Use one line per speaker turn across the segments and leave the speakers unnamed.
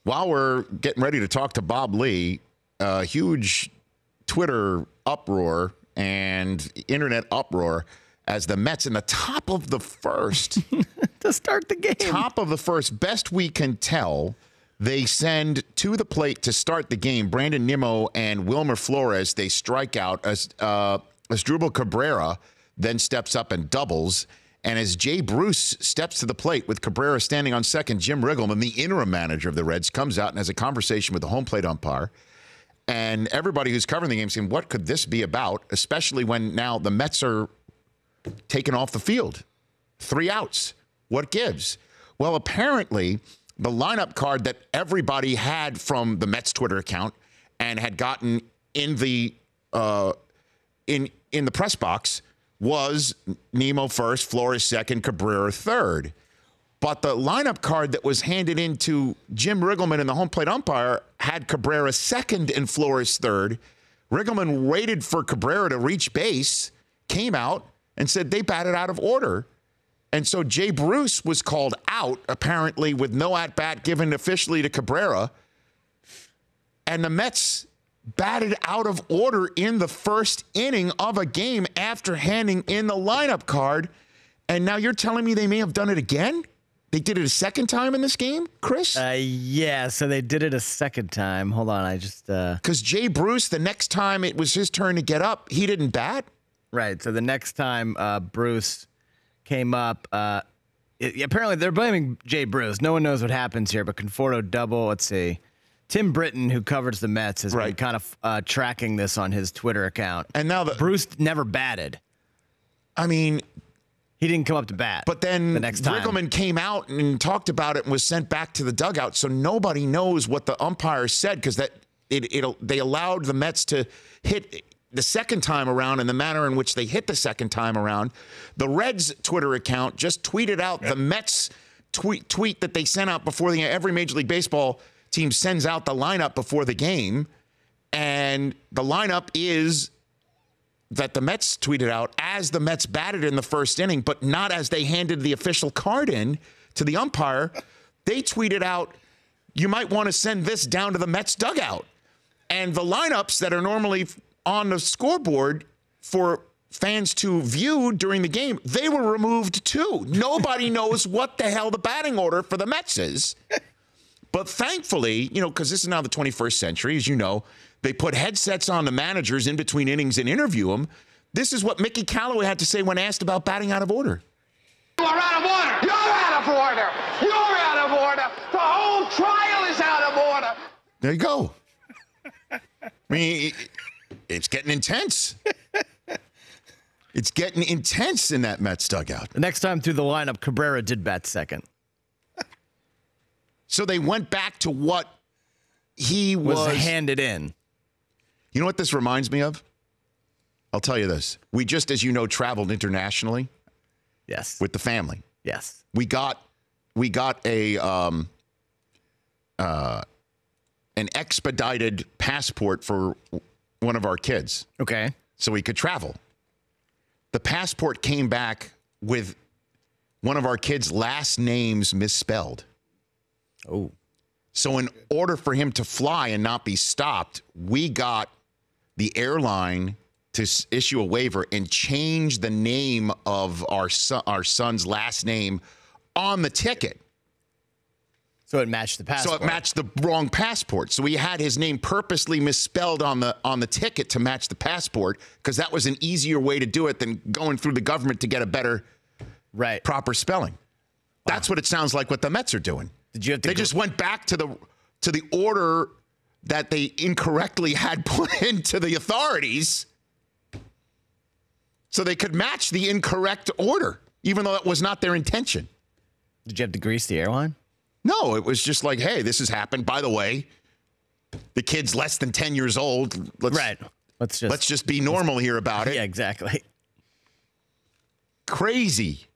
while we're getting ready to talk to Bob Lee, a huge Twitter uproar and internet uproar as the Mets in the top of the first.
To start the game.
Top of the first, best we can tell, they send to the plate to start the game Brandon Nimmo and Wilmer Flores. They strike out as Asdrubal Cabrera then steps up and doubles. And as Jay Bruce steps to the plate with Cabrera standing on second, Jim Riggleman, the interim manager of the Reds, comes out and has a conversation with the home plate umpire. And everybody who's covering the game saying, what could this be about? Especially when now the Mets are taken off the field. 3 outs. What gives? Well, apparently, the lineup card that everybody had from the Mets Twitter account and had gotten in the in the press box was Nimmo first, Flores second, Cabrera third. But the lineup card that was handed in to Jim Riggleman and the home plate umpire had Cabrera second and Flores third. Riggleman waited for Cabrera to reach base, came out, and said they batted out of order. And so Jay Bruce was called out, apparently with no at-bat given officially to Cabrera. And the Mets batted out of order in the first inning of a game after handing in the lineup card. And now you're telling me they may have done it again? They did it a second time in this game, Chris?
Yeah, so they did it a second time. Hold on, I just...
Because Jay Bruce, the next time it was his turn to get up, he didn't bat?
Right, so the next time Bruce came up, apparently they're blaming Jay Bruce. No one knows what happens here, but Conforto double, let's see. Tim Britton, who covers the Mets, has been kind of tracking this on his Twitter account.
And now
Bruce never batted.
I mean...
He didn't come up to bat.
But then
the next time.
Riggleman came out and talked about it and was sent back to the dugout. So nobody knows what the umpire said because they allowed the Mets to hit the second time around in the manner in which they hit the second time around. The Reds Twitter account just tweeted out the Mets tweet that they sent out before every Major League Baseball team sends out the lineup before the game. And the lineup is that the Mets tweeted out as the Mets batted in the first inning, but not as they handed the official card in to the umpire. They tweeted out, you might want to send this down to the Mets dugout. And the lineups that are normally on the scoreboard for fans to view during the game, they were removed too. Nobody knows what the hell the batting order for the Mets is. But thankfully, because this is now the 21st century, as you know, they put headsets on the managers in between innings and interview them. This is what Mickey Callaway had to say when asked about batting out of order.
You are out of order. You're out of order. You're out of order. The whole trial is out of order.
There you go. I mean, it's getting intense. It's getting intense in that Mets dugout.
The next time through the lineup, Cabrera did bat second.
So they went back to what he was
handed in.
You know what this reminds me of? I'll tell you this. We just, as you know, traveled internationally.
Yes.
With the family.
Yes.
We got a an expedited passport for one of our kids.
Okay.
So we could travel. The passport came back with one of our kids' last names misspelled.
Oh.
So in order for him to fly and not be stopped, we got the airline to issue a waiver and change the name of our son's last name on the ticket.
So it matched the passport.
So it matched the wrong passport. So we had his name purposely misspelled on the ticket to match the passport because that was an easier way to do it than going through the government to get a better proper spelling. Wow. That's what it sounds like what the Mets are doing.
Did you have to
they just went back to the order that they incorrectly had put into the authorities so they could match the incorrect order, even though that was not their intention.
Did you have to grease the airline?
No, it was just like, hey, this has happened. By the way, the kid's less than 10 years old. Let's just be normal here about it.
Yeah, exactly.
Crazy.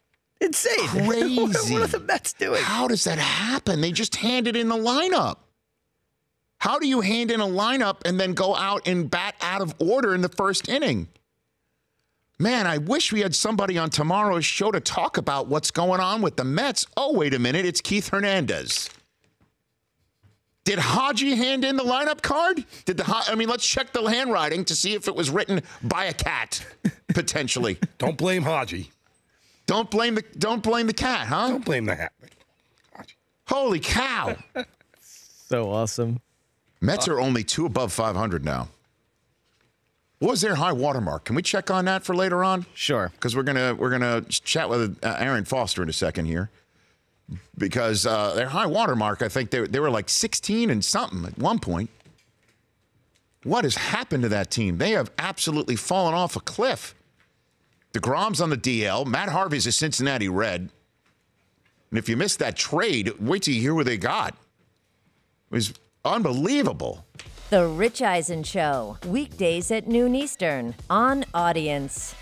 Insane.
Crazy.
What are the Mets doing?
How does that happen? They just handed in the lineup. How do you hand in a lineup and then go out and bat out of order in the first inning? Man, I wish we had somebody on tomorrow's show to talk about what's going on with the Mets. Oh, wait a minute. It's Keith Hernandez. Did Haji hand in the lineup card? Let's check the handwriting to see if it was written by a cat, potentially.
Don't blame Haji.
Don't blame the cat, huh?
Don't blame the hat. Haji.
Holy cow.
So awesome.
Mets are only 2 above 500 now. What was their high watermark? Can we check on that for later on?
Sure.
Because we're gonna chat with Aaron Foster in a second here. Because their high watermark, I think they were like 16 and something at one point. What has happened to that team? They have absolutely fallen off a cliff. DeGrom's on the DL. Matt Harvey's a Cincinnati Red. And if you missed that trade, wait till you hear what they got. It was unbelievable.
The Rich Eisen Show, weekdays at noon Eastern on Audience.